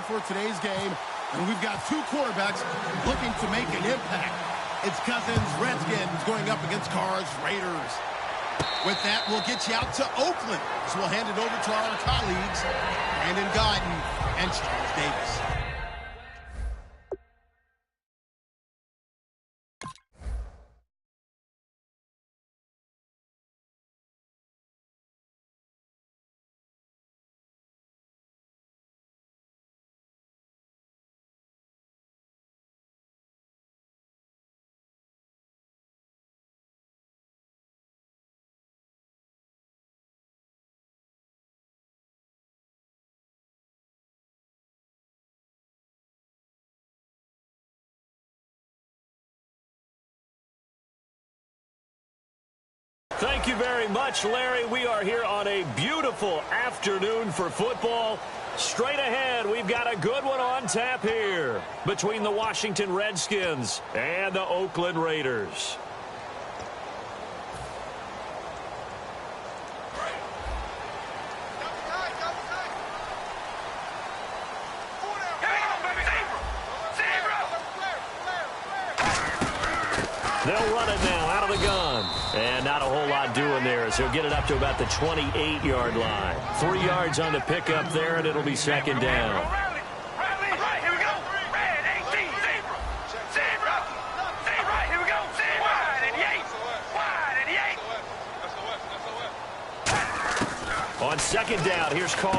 for today's game, and we've got two quarterbacks looking to make an impact. It's Cousins, Redskins, going up against Carr's Raiders. With that, we'll get you out to Oakland. So we'll hand it over to our colleagues, Brandon Guyton and Charles Davis. Thank you very much, Larry. We are here on a beautiful afternoon for football. Straight ahead, we've got a good one on tap here between the Washington Redskins and the Oakland Raiders. They'll run it now out of the gun. And not a whole lot doing there as he'll get it up to about the 28-yard line. 3 yards on the pickup there, and it'll be second down. On second down, here's Carr.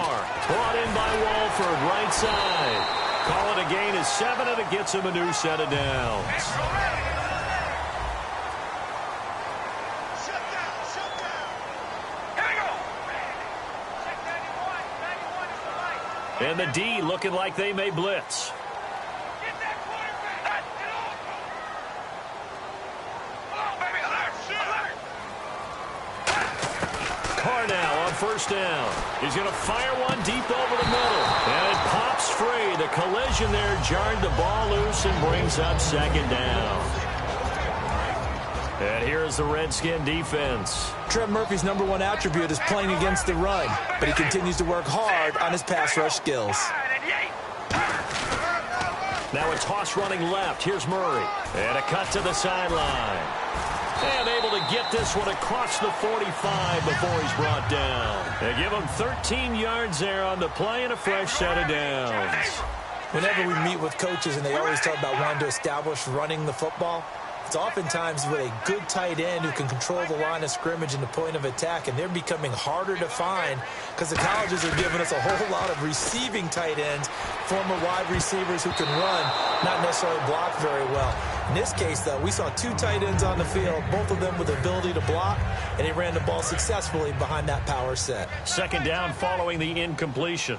Brought in by Walford, right side. Call it a gain of 7, and it gets him a new set of downs. And the D looking like they may blitz. Carr now on first down. He's going to fire one deep over the middle. And it pops free. The collision there jarred the ball loose and brings up second down. And here's the Redskin defense. Trent Murphy's #1 attribute is playing against the run, but he continues to work hard on his pass rush skills. Now a toss running left. Here's Murray. And a cut to the sideline. And able to get this one across the 45 before he's brought down. They give him 13 yards there on the play and a fresh set of downs. Whenever we meet with coaches and they always talk about wanting to establish running the football, it's oftentimes with a good tight end who can control the line of scrimmage and the point of attack, and they're becoming harder to find because the colleges are giving us a whole lot of receiving tight ends, former wide receivers who can run, not necessarily block very well. In this case, though, we saw 2 tight ends on the field, both of them with the ability to block, and he ran the ball successfully behind that power set. Second down following the incompletion.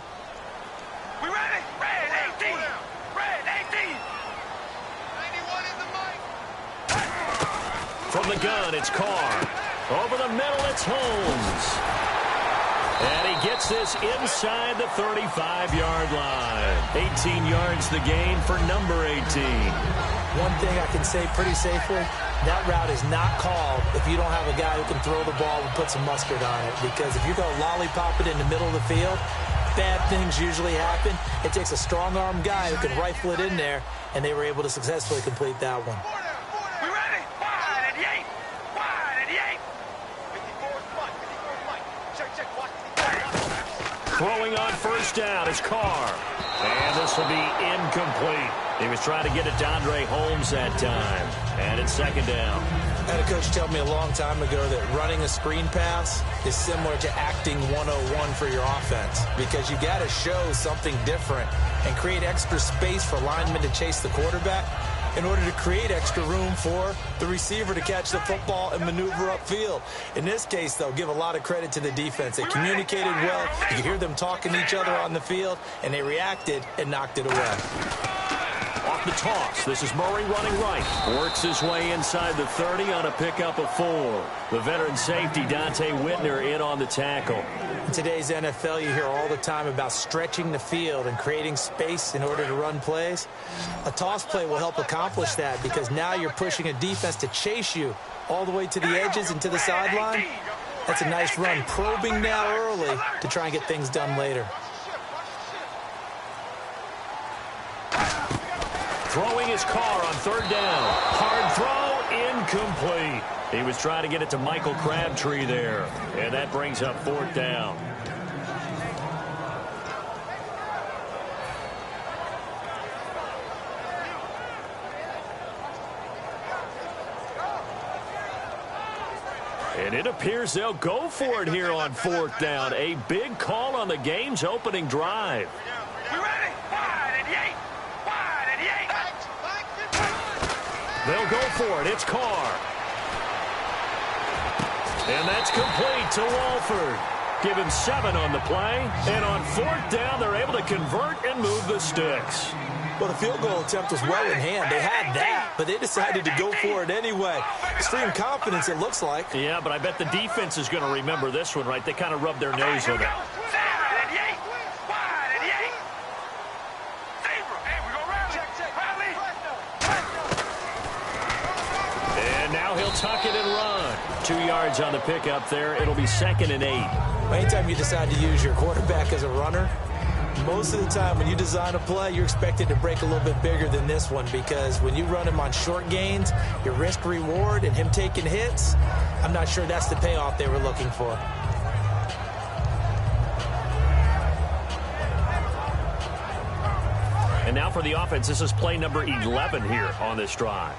From the gun, it's Carr. Over the middle, it's Holmes. And he gets this inside the 35-yard line. 18 yards the gain for number 18. One thing I can say pretty safely, that route is not called if you don't have a guy who can throw the ball and put some mustard on it. Because if you're going to lollipop it in the middle of the field, bad things usually happen. It takes a strong-arm guy who can rifle it in there, and they were able to successfully complete that one. Throwing on first down is Carr. And this will be incomplete. He was trying to get it to Andre Holmes that time. And it's second down. I had a coach tell me a long time ago that running a screen pass is similar to acting 101 for your offense, because you got to show something different and create extra space for linemen to chase the quarterback in order to create extra room for the receiver to catch the football and maneuver upfield. In this case, though, give a lot of credit to the defense. They communicated well. You could hear them talking to each other on the field, and they reacted and knocked it away. Off the toss, this is Murray running right. Works his way inside the 30 on a pickup of 4. The veteran safety, Dante Whitner, in on the tackle. In today's NFL, you hear all the time about stretching the field and creating space in order to run plays. A toss play will help accomplish that, because now you're pushing a defense to chase you all the way to the edges and to the sideline. That's a nice run, probing now early to try and get things done later. Throwing his car on third down. Hard throw, incomplete. He was trying to get it to Michael Crabtree there. And that brings up fourth down. And it appears they'll go for it here on fourth down. A big call on the game's opening drive. We ready? Wide and eight. Wide and eight. They'll go for it. It's Carr. And that's complete to Walford. Give him 7 on the play. And on fourth down, they're able to convert and move the sticks. Well, the field goal attempt was well in hand. They had that, but they decided to go for it anyway. Extreme confidence, it looks like. Yeah, but I bet the defense is going to remember this one, right? They kind of rubbed their nose with it. And now he'll tuck it and run. 2 yards on the pickup there. It'll be 2nd and 8. Anytime you decide to use your quarterback as a runner, most of the time when you design a play, you're expected to break a little bit bigger than this one, because when you run him on short gains, your risk-reward and him taking hits, I'm not sure that's the payoff they were looking for. And now for the offense, this is play number 11 here on this drive.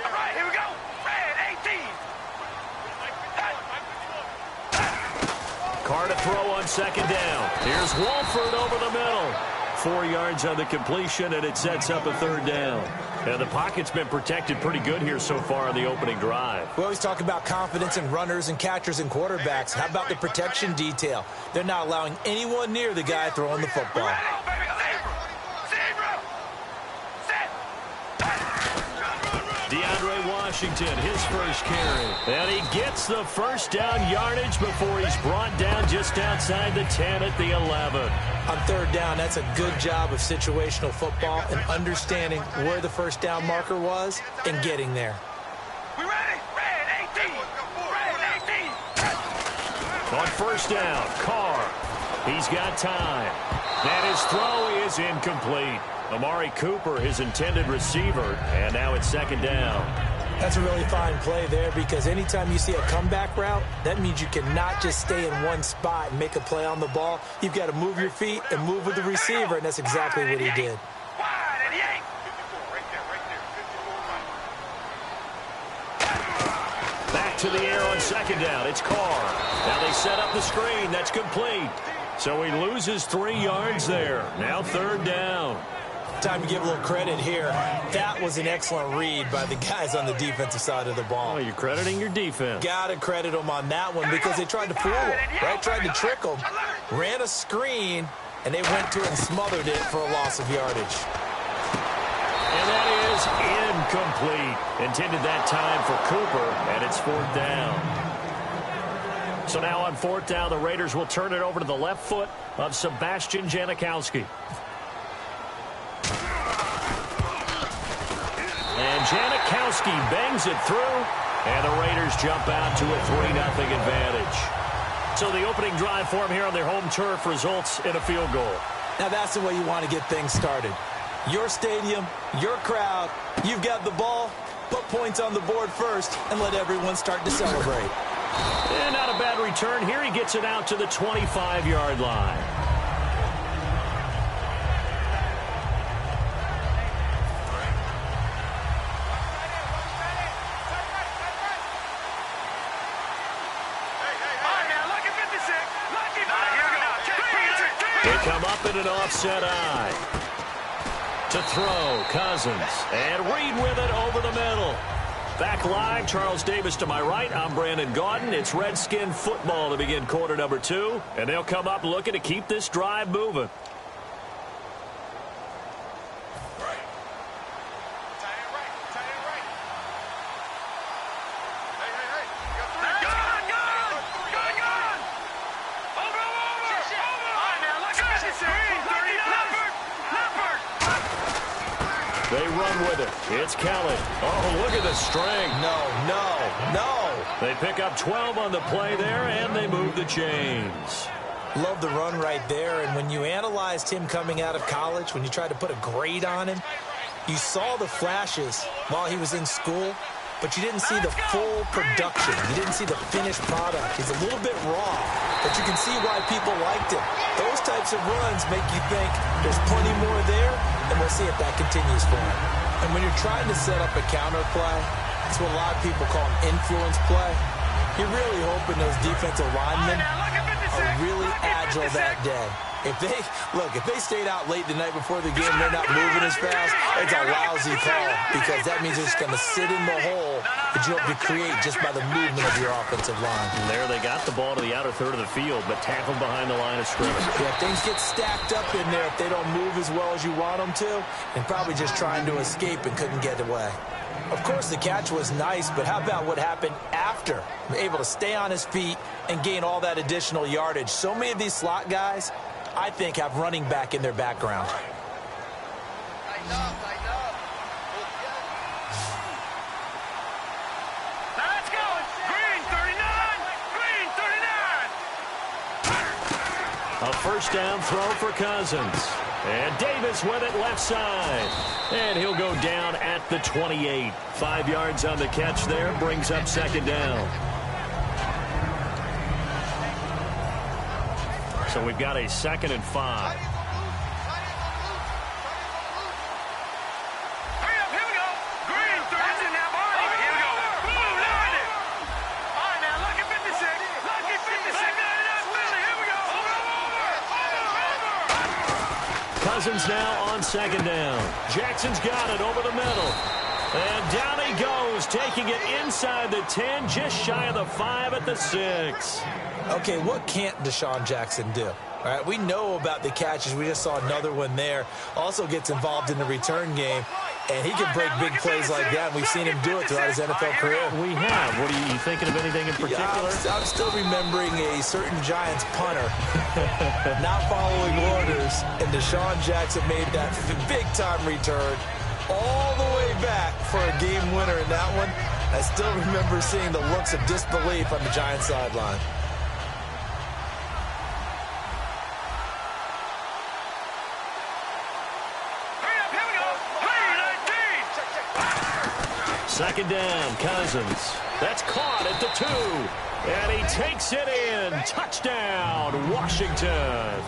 All right, here we go. Red 18. Carr to throw on 2nd down. Here's Walford over the middle. 4 yards on the completion, and it sets up a 3rd down. And the pocket's been protected pretty good here so far on the opening drive. We always talk about confidence in runners and catchers and quarterbacks. How about the protection detail? They're not allowing anyone near the guy throwing the football. DeAndre Washington, his first carry. And he gets the first down yardage before he's brought down just outside the 10 at the 11. On 3rd down, that's a good job of situational football and understanding where the first down marker was and getting there. We ready? Red 18. Red 18. On first down, Carr. He's got time. And his throw is incomplete. Amari Cooper, his intended receiver, and now it's 2nd down. That's a really fine play there, because anytime you see a comeback route, that means you cannot just stay in one spot and make a play on the ball. You've got to move your feet and move with the receiver, and that's exactly what he did. Wide and eight. Back to the air on 2nd down. It's Carr. Now they set up the screen. That's complete. So he loses 3 yards there. Now 3rd down. Time to give a little credit here. That was an excellent read by the guys on the defensive side of the ball. Oh, you're crediting your defense. Got to credit them on that one, because they tried to fool him, right? Tried to trick him, ran a screen, and they went to it and smothered it for a loss of yardage. And that is incomplete. Intended that time for Cooper, and it's 4th down. So now on 4th down, the Raiders will turn it over to the left foot of Sebastian Janikowski. And Janikowski bangs it through, and the Raiders jump out to a 3-0 advantage. So the opening drive for him here on their home turf results in a field goal. Now that's the way you want to get things started. Your stadium, your crowd, you've got the ball, put points on the board first, and let everyone start to celebrate. And not a bad return here. He gets it out to the 25-yard line. They come up in an offset eye. To throw, Cousins. And Reed with it over the middle. Back live, Charles Davis to my right. I'm Brandon Gaudin. It's Redskin football to begin quarter number 2. And they'll come up looking to keep this drive moving. They run with it. It's Kelly. Oh, look at the string. No. They pick up 12 on the play there, and they move the chains. Love the run right there. And when you analyzed him coming out of college, when you tried to put a grade on him, you saw the flashes while he was in school, but you didn't see the full production. You didn't see the finished product. He's a little bit raw, but you can see why people liked him. Those types of runs make you think there's plenty more there, and we'll see if that continues for him. And when you're trying to set up a counter play, that's what a lot of people call an influence play. You're really hoping those defensive linemen are really agile that day. If they stayed out late the night before the game, they're not moving as fast, it's a lousy call because that means they're just going to sit in the hole that you hope to create just by the movement of your offensive line. And there they got the ball to the outer third of the field, but tackled behind the line of scrimmage. Yeah, things get stacked up in there if they don't move as well as you want them to, and probably just trying to escape and couldn't get away. Of course, the catch was nice, but how about what happened after? Able to stay on his feet and gain all that additional yardage. So many of these slot guys, I think, have running back in their background. Let's go. Green 39. Green 39. A first down throw for Cousins. And Davis with it left side. And he'll go down at the 28. 5 yards on the catch there. Brings up second down. So we've got a 2nd and 5. Hurry up, here we go. Green 30. That's it now, boy. Here we go. Boom, line it. All right, now, lucky 56. Lucky 56. Here we go. Over. Cousins now on second down. Jackson's got it over the middle. And down he goes, taking it inside the 10, just shy of the 5 at the 6. Okay, what can't Deshaun Jackson do? All right, we know about the catches. We just saw another one there. Also gets involved in the return game, and he can break big plays like that. And we've seen him do it throughout his NFL career. We have. What are you thinking of anything in particular? Yeah, I'm still remembering a certain Giants punter not following orders, and Deshaun Jackson made that big-time return all the way back for a game winner in that one. I still remember seeing the looks of disbelief on the Giants sideline. Second down, Cousins. That's caught at the 2. And he takes it in. Touchdown, Washington.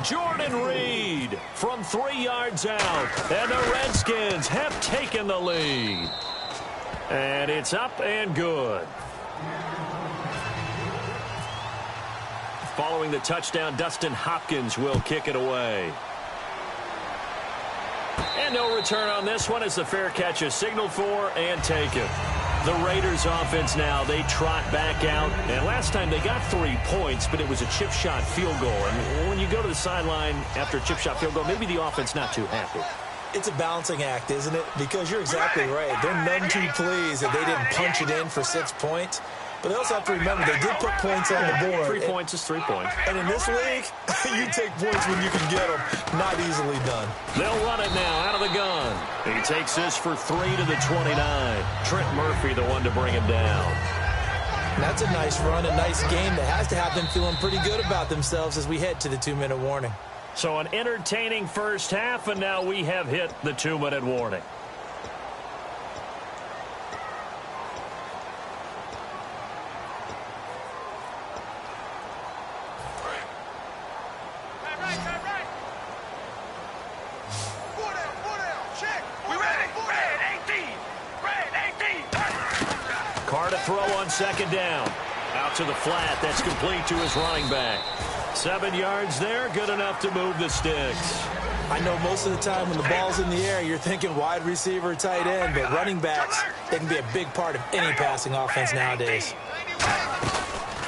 Jordan Reed from 3 yards out. And the Redskins have taken the lead. And it's up and good. Following the touchdown, Dustin Hopkins will kick it away. And no return on this one as the fair catch is signaled for and taken. The Raiders offense now, they trot back out. And last time they got 3 points, but it was a chip shot field goal. And when you go to the sideline after a chip shot field goal, maybe the offense not too happy. It's a balancing act, isn't it? Because you're exactly right. They're none too pleased that they didn't punch it in for 6 points. But they also have to remember they did put points on the board. 3 points is 3 points. And in this league, you take points when you can get them. Not easily done. They'll run it now out of the gun. He takes this for 3 to the 29. Trent Murphy, the one to bring him down. That's a nice run, a nice game that has to have them feeling pretty good about themselves as we head to the 2-minute warning. So an entertaining first half, and now we have hit the 2-minute warning. Carr to throw on second down. Out to the flat. That's complete to his running back. 7 yards there. Good enough to move the sticks. I know most of the time when the ball's in the air, you're thinking wide receiver, tight end, but running backs, they can be a big part of any passing offense nowadays.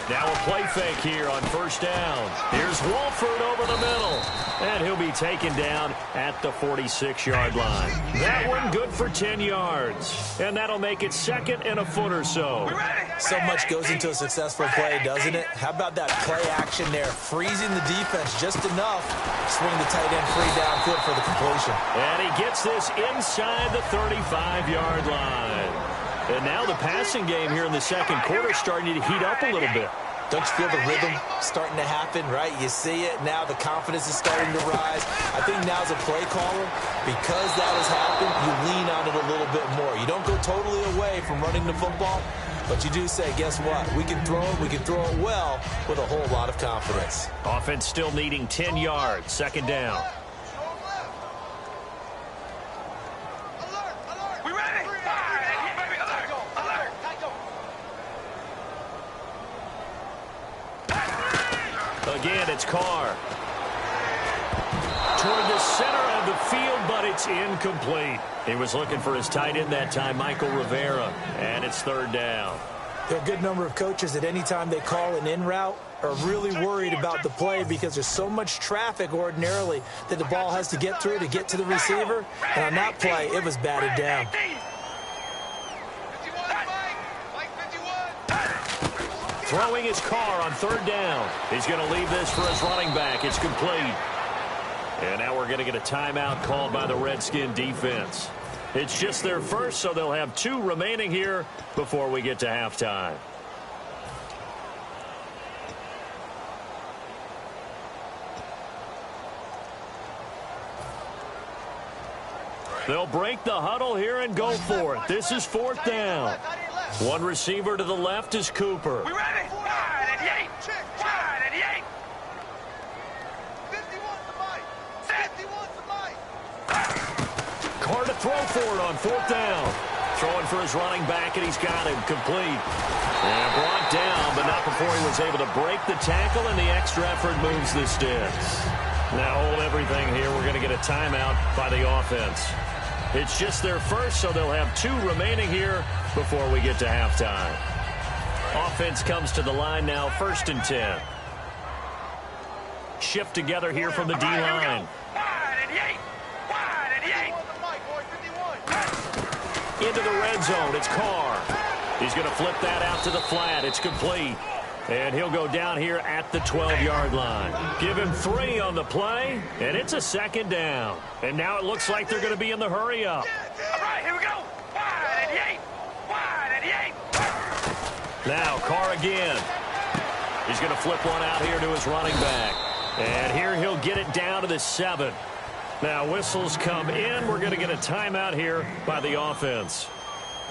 Now a play fake here on first down. Here's Wolford over the middle. And he'll be taken down at the 46-yard line. That one good for 10 yards. And that'll make it 2nd and a foot or so. So much goes into a successful play, doesn't it? How about that play action there? Freezing the defense just enough. Swing the tight end free downfield for the completion. And he gets this inside the 35-yard line. And now the passing game here in the second quarter starting to heat up a little bit. Don't you feel the rhythm starting to happen, right? You see it. Now the confidence is starting to rise. I think now as a play caller, because that has happened, you lean on it a little bit more. You don't go totally away from running the football, but you do say, guess what? We can throw it. We can throw it well with a whole lot of confidence. Offense still needing 10 yards. Second down. We ready? Baby, alert! Alert! Again, it's Carr. Toward the center of the field, but it's incomplete. He was looking for his tight end that time, Michael Rivera, and it's third down. There are a good number of coaches that any time they call an in route are really worried about the play because there's so much traffic ordinarily that the ball has to get through to get to the receiver. And on that play, it was batted down. Throwing his Carr on third down. He's going to leave this for his running back. It's complete. And now we're going to get a timeout called by the Redskin defense. It's just their first, so they'll have 2 remaining here before we get to halftime. They'll break the huddle here and go for it. This is fourth down. One receiver to the left is Cooper. We ready? Wide at the 8. Wide at the 8. 51's the mic. 51's the mic. Carr to throw for it on fourth down. Throwing for his running back, and he's got him complete. And brought down, but not before he was able to break the tackle, and the extra effort moves the sticks. Now hold everything here. We're going to get a timeout by the offense. It's just their first, so they'll have 2 remaining here before we get to halftime. Offense comes to the line now, 1st and 10. Shift together here from the D-line. Into the red zone, it's Carr. He's going to flip that out to the flat. It's complete. And he'll go down here at the 12-yard line. Give him 3 on the play, and it's a second down. And now it looks like they're going to be in the hurry-up. All right, here we go. Wide at the 8. Wide at the 8. Now Carr again. He's going to flip one out here to his running back. And here he'll get it down to the 7. Now whistles come in. We're going to get a timeout here by the offense.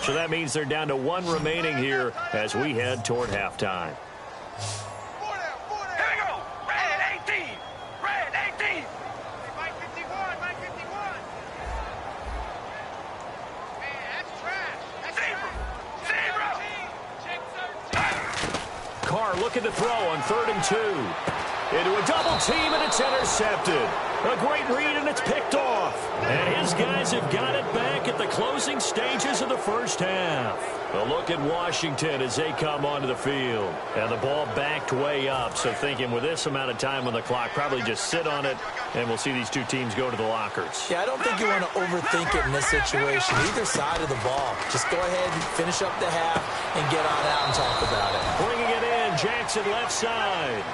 So that means they're down to 1 remaining here as we head toward halftime. Here we go. Red 18. Red 18. Mike 51. Mike 51. Man, that's trash. That's zero. Carr looking to throw on 3rd and 2. Into a double team, and it's intercepted. A great read, and it's picked off. And his guys have got it back at the closing stages of the first half. A look at Washington as they come onto the field. And the ball backed way up, so thinking with this amount of time on the clock, probably just sit on it, and we'll see these 2 teams go to the lockers. Yeah, I don't think you want to overthink it in this situation. Either side of the ball. Just go ahead and finish up the half and get on out and talk about it. Bringing it in, Jackson left side.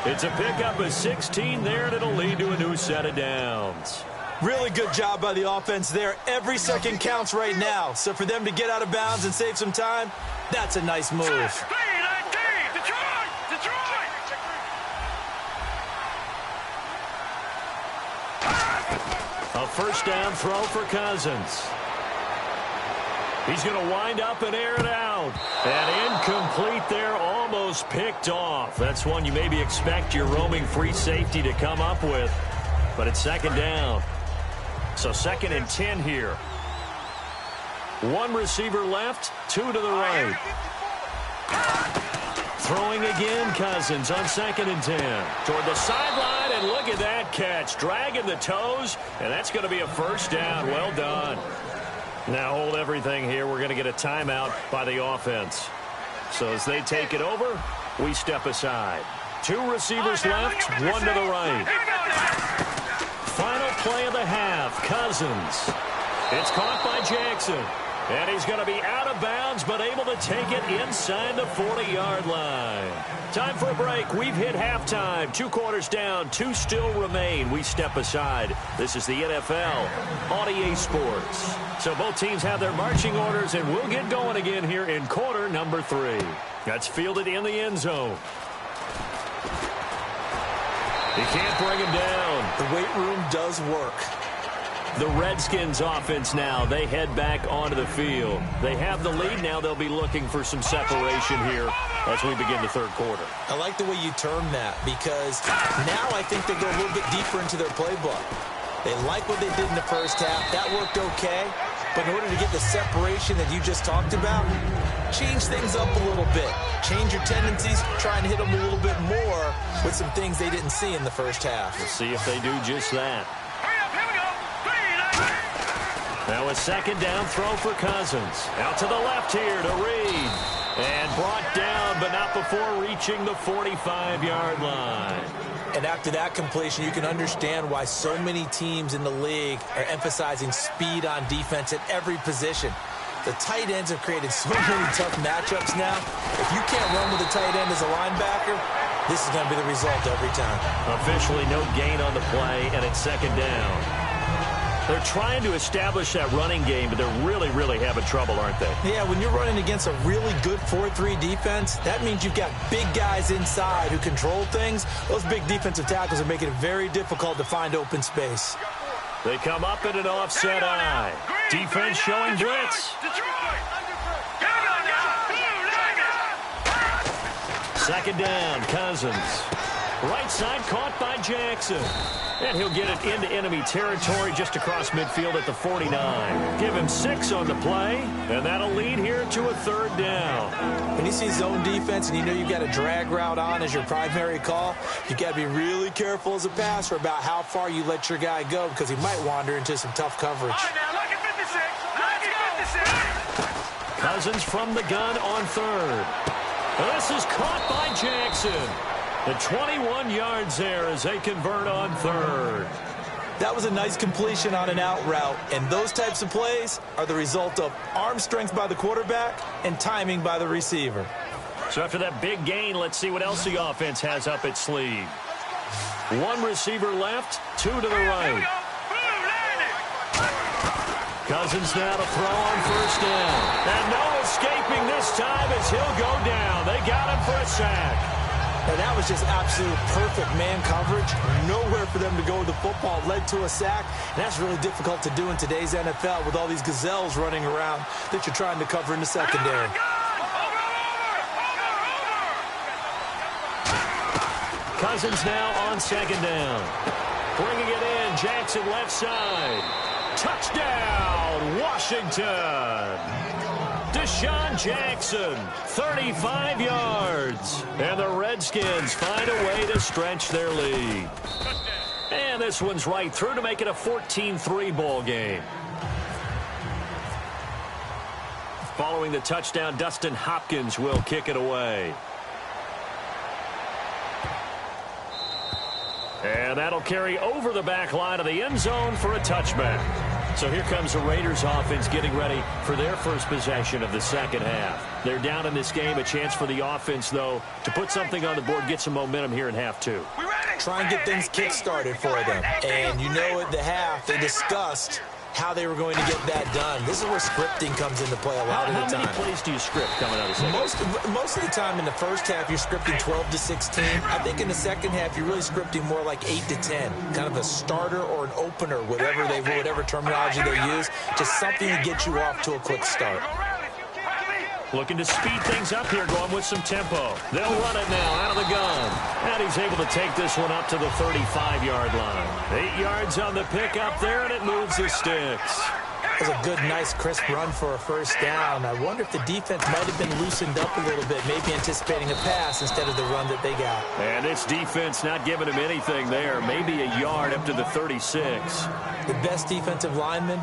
It's a pickup of 16 there, and it'll lead to a new set of downs. Really good job by the offense there. Every second counts right now. So for them to get out of bounds and save some time, that's a nice move. Detroit! Detroit! A first down throw for Cousins. He's going to wind up and air it out. And incomplete there, almost picked off. That's one you maybe expect your roaming free safety to come up with. But it's second down. So 2nd and 10 here. 1 receiver left, 2 to the right. Throwing again, Cousins on 2nd and 10. Toward the sideline, and look at that catch. Dragging the toes, and that's going to be a first down. Well done. Now hold everything here. We're going to get a timeout by the offense. So as they take it over, we step aside. 2 receivers left, 1 to the right. Final play of the half, Cousins. It's caught by Jackson. And he's going to be out of bounds, but able to take it inside the 40-yard line. Time for a break. We've hit halftime. 2 quarters down, 2 still remain. We step aside. This is the NFL on EA Sports. So both teams have their marching orders, and we'll get going again here in quarter number 3. That's fielded in the end zone. He can't bring him down. The weight room does work. The Redskins offense now, they head back onto the field. They have the lead now. They'll be looking for some separation here as we begin the third quarter. I like the way you term that because now I think they go a little bit deeper into their playbook. They like what they did in the first half. That worked okay. But in order to get the separation that you just talked about, change things up a little bit. Change your tendencies, try and hit them a little bit more with some things they didn't see in the first half. We'll see if they do just that. Now a second down throw for Cousins. Out to the left here to Reed. And brought down, but not before reaching the 45-yard line. And after that completion, you can understand why so many teams in the league are emphasizing speed on defense at every position. The tight ends have created so many tough matchups now. If you can't run with a tight end as a linebacker, this is going to be the result every time. Officially no gain on the play, and it's second down. They're trying to establish that running game, but they're really having trouble, aren't they? Yeah, when you're running against a really good 4-3 defense, that means you've got big guys inside who control things. Those big defensive tackles are making it very difficult to find open space. They come up in an offset eye. Defense showing blitz. Second down, Cousins. Right side caught by Jackson. And he'll get it into enemy territory just across midfield at the 49. Give him 6 on the play, and that'll lead here to a third down. When you see zone defense and you know you've got a drag route on as your primary call, you've got to be really careful as a passer about how far you let your guy go because he might wander into some tough coverage. Cousins from the gun on third. This is caught by Jackson. The 21 yards there as they convert on third. That was a nice completion on an out route, and those types of plays are the result of arm strength by the quarterback and timing by the receiver. So after that big gain, let's see what else the offense has up its sleeve. 1 receiver left, 2 to the right. Cousins now to throw on first down. And no escaping this time as he'll go down. They got him for a sack. And that was just absolute perfect man coverage. Nowhere for them to go with the football. Led to a sack. And that's really difficult to do in today's NFL with all these gazelles running around that you're trying to cover in the secondary. Cousins now on second down. Bringing it in. Jackson left side. Touchdown, Washington. Deshaun Jackson, 35 yards. And the Redskins find a way to stretch their lead. And this one's right through to make it a 14-3 ball game. Following the touchdown, Dustin Hopkins will kick it away. And that'll carry over the back line of the end zone for a touchback. So here comes the Raiders offense getting ready for their first possession of the second half. They're down in this game. A chance for the offense, though, to put something on the board, get some momentum here in half 2. Try and get things kick-started for them. And you know at the half, they discussed how they were going to get that done. This is where scripting comes into play a lot of the time. How many plays do you script coming out of the second? Most of the time in the first half, you're scripting 12 to 16. I think in the second half, you're really scripting more like 8 to 10. Kind of a starter or an opener, whatever terminology they use. Just something to get you off to a quick start. Looking to speed things up here, going with some tempo. They'll run it now out of the gun. And he's able to take this one up to the 35-yard line. 8 yards on the pickup there, and it moves the sticks. That was a good, nice, crisp run for a first down. I wonder if the defense might have been loosened up a little bit, maybe anticipating a pass instead of the run that they got. And this defense not giving him anything there. Maybe a yard up to the 36. The best defensive linemen,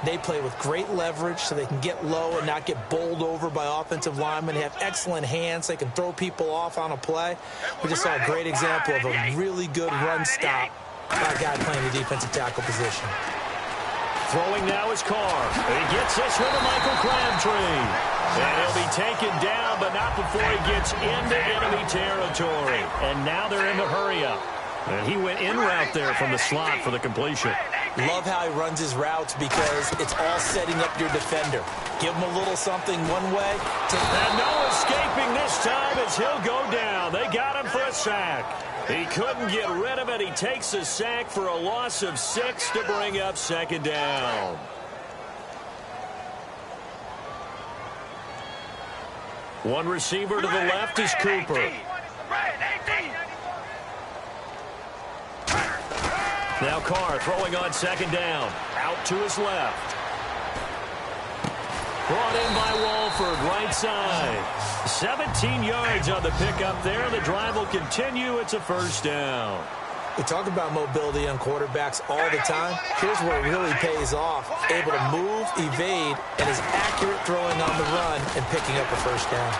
they play with great leverage so they can get low and not get bowled over by offensive linemen. They have excellent hands. They can throw people off on a play. We just saw a great example of a really good run stop by a guy playing the defensive tackle position. Throwing now is Carr. He gets this one to Michael Crabtree. And he'll be taken down, but not before he gets into enemy territory. And now they're in the hurry-up. And he went in route there from the slot for the completion. Love how he runs his routes because it's all setting up your defender. Give him a little something one way. And no escaping this time as he'll go down. They got him for a sack. He couldn't get rid of it. He takes a sack for a loss of 6 to bring up second down. One receiver to the left is Cooper. Now Carr throwing on second down. Out to his left. Brought in by Walford, right side. 17 yards on the pickup there. The drive will continue. It's a first down. We talk about mobility on quarterbacks all the time. Here's where it really pays off. Able to move, evade, and is accurate throwing on the run and picking up a first down.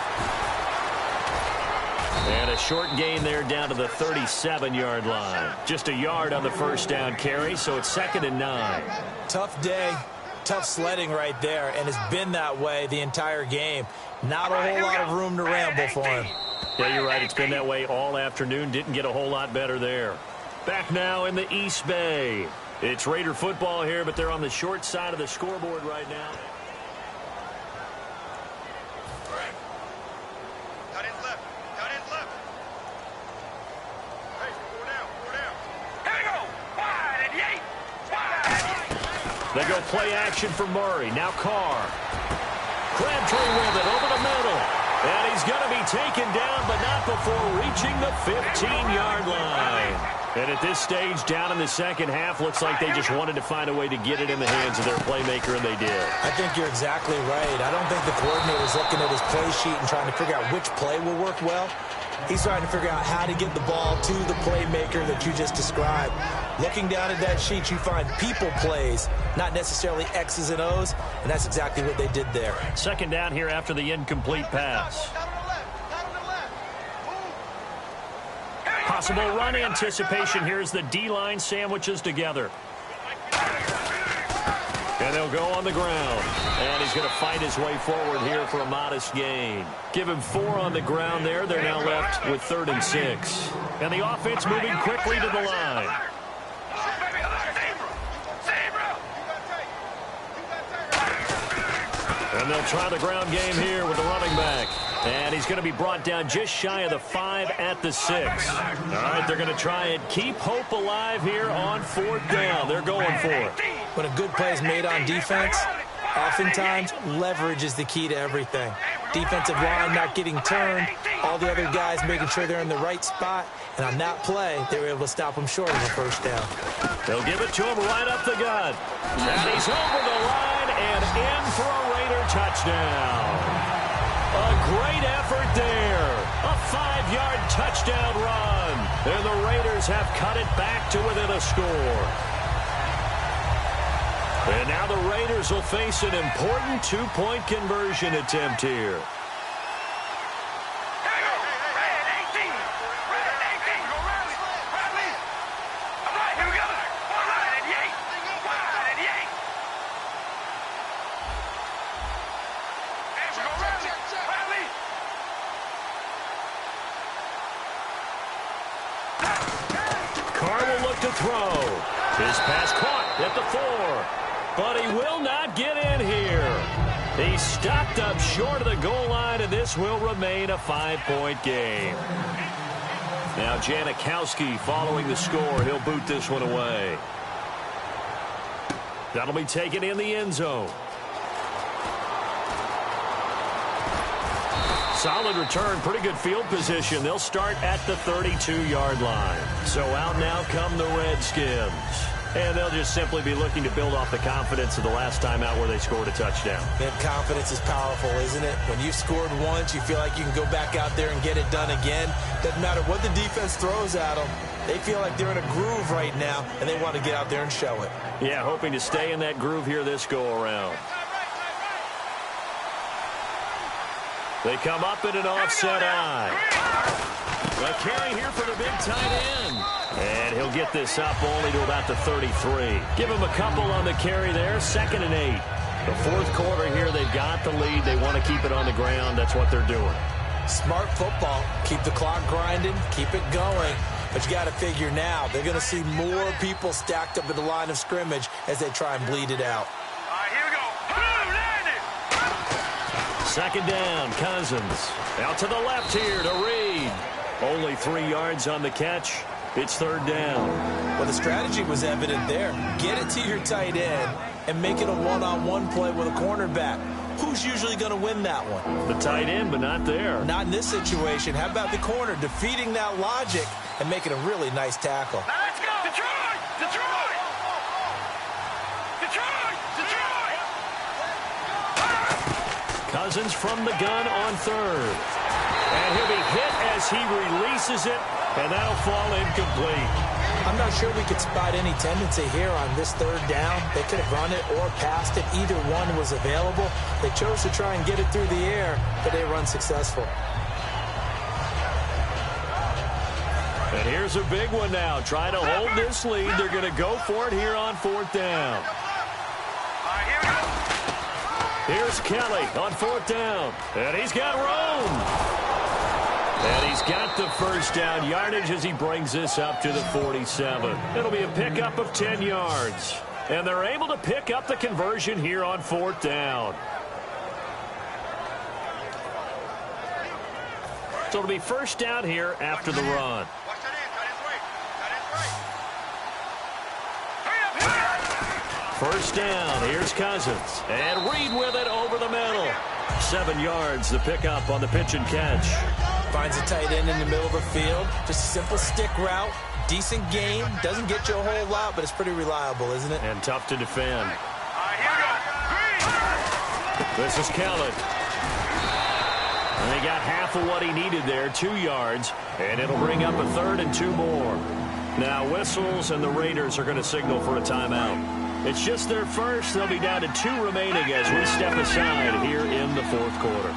And a short gain there down to the 37-yard line. Just a yard on the first down carry, so it's 2nd and 9. Tough day. Tough sledding right there, and it's been that way the entire game. Not a whole lot of room to ramble for him. Yeah, you're right. It's been that way all afternoon. Didn't get a whole lot better there. Back now in the East Bay. It's Raider football here, but they're on the short side of the scoreboard right now. Cut in left. Cut in left. Hey, 4 down. 4 down. Here we go. Wide and Yates. Wide and Yates. They go play action for Murray. Now Carr. Crabtree with it over the middle. And he's going to be taken down, but not before reaching the 15-yard line. And at this stage, down in the second half, looks like they just wanted to find a way to get it in the hands of their playmaker, and they did. I think you're exactly right. I don't think the coordinator's looking at his play sheet and trying to figure out which play will work well. He's trying to figure out how to get the ball to the playmaker that you just described. Looking down at that sheet, you find people plays, not necessarily X's and O's, and that's exactly what they did there. Second down here after the incomplete pass. Possible run anticipation here as the D-line sandwiches together. And they'll go on the ground. And he's going to fight his way forward here for a modest gain. Give him 4 on the ground there. They're now left with 3rd and 6. And the offense moving quickly to the line. And they'll try the ground game here with the running back. And he's going to be brought down just shy of the 5 at the 6. All right, they're going to try and keep hope alive here on 4th down. They're going for it. When a good play is made on defense, oftentimes leverage is the key to everything. Defensive line not getting turned, all the other guys making sure they're in the right spot, and on that play, they were able to stop him short of a first down. They'll give it to him right up the gut. And he's over the line and in for a Raider touchdown. A great effort there. A 5-yard touchdown run. And the Raiders have cut it back to within a score. And now the Raiders will face an important 2-point conversion attempt here. Carr will look to throw. His pass caught at the 4. But he will not get in here. He stopped up short of the goal line, and this will remain a 5-point game. Now Janikowski following the score. He'll boot this one away. That'll be taken in the end zone. Solid return, pretty good field position. They'll start at the 32-yard line. So out now come the Redskins. And they'll just simply be looking to build off the confidence of the last time out where they scored a touchdown. Man, confidence is powerful, isn't it? When you've scored once, you feel like you can go back out there and get it done again. Doesn't matter what the defense throws at them. They feel like they're in a groove right now, and they want to get out there and show it. Yeah, hoping to stay in that groove here this go-around. They come up in an offset eye. A carry here for the big tight end. And he'll get this up only to about the 33. Give him a couple on the carry there. 2nd and 8. The 4th quarter here, they've got the lead. They want to keep it on the ground. That's what they're doing. Smart football. Keep the clock grinding. Keep it going. But you got to figure now, they're going to see more people stacked up at the line of scrimmage as they try and bleed it out. All right, here we go. Boom, landed. 2nd down, Cousins. Out to the left here to Reed. Only 3 yards on the catch. It's third down. Well, the strategy was evident there. Get it to your tight end and make it a one-on-one play with a cornerback. Who's usually going to win that one? The tight end, but not there. Not in this situation. How about the corner defeating that logic and making a really nice tackle? Now let's go! Detroit! Detroit! Detroit! Detroit! Cousins from the gun on third. And he'll be hit as he releases it, and that'll fall incomplete. I'm not sure we could spot any tendency here on this third down. They could have run it or passed it. Either one was available. They chose to try and get it through the air, but they were unsuccessful. And here's a big one now. Trying to hold this lead. They're going to go for it here on fourth down. All right, here we go. Here's Kelly on fourth down. And he's got room. And he's got the first down yardage as he brings this up to the 47. It'll be a pickup of 10 yards. And they're able to pick up the conversion here on fourth down. So it'll be first down here after the run. Watch that in. Cut his way. Cut his way. First down. Here's Cousins. And Reed with it over the middle. 7 yards, the pickup on the pitch and catch. Finds a tight end in the middle of the field. Just a simple stick route. Decent game. Doesn't get you a whole lot, but it's pretty reliable, isn't it? And tough to defend. All right, here we go. This is Kelly. And they got half of what he needed there, 2 yards. And it'll bring up a 3rd and 2 more. Now whistles and the Raiders are going to signal for a timeout. It's just their first. They'll be down to 2 remaining as we step aside here in the fourth quarter.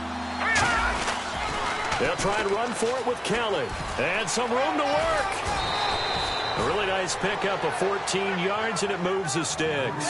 They'll try and run for it with Kelly. And some room to work. A really nice pickup of 14 yards, and it moves the sticks.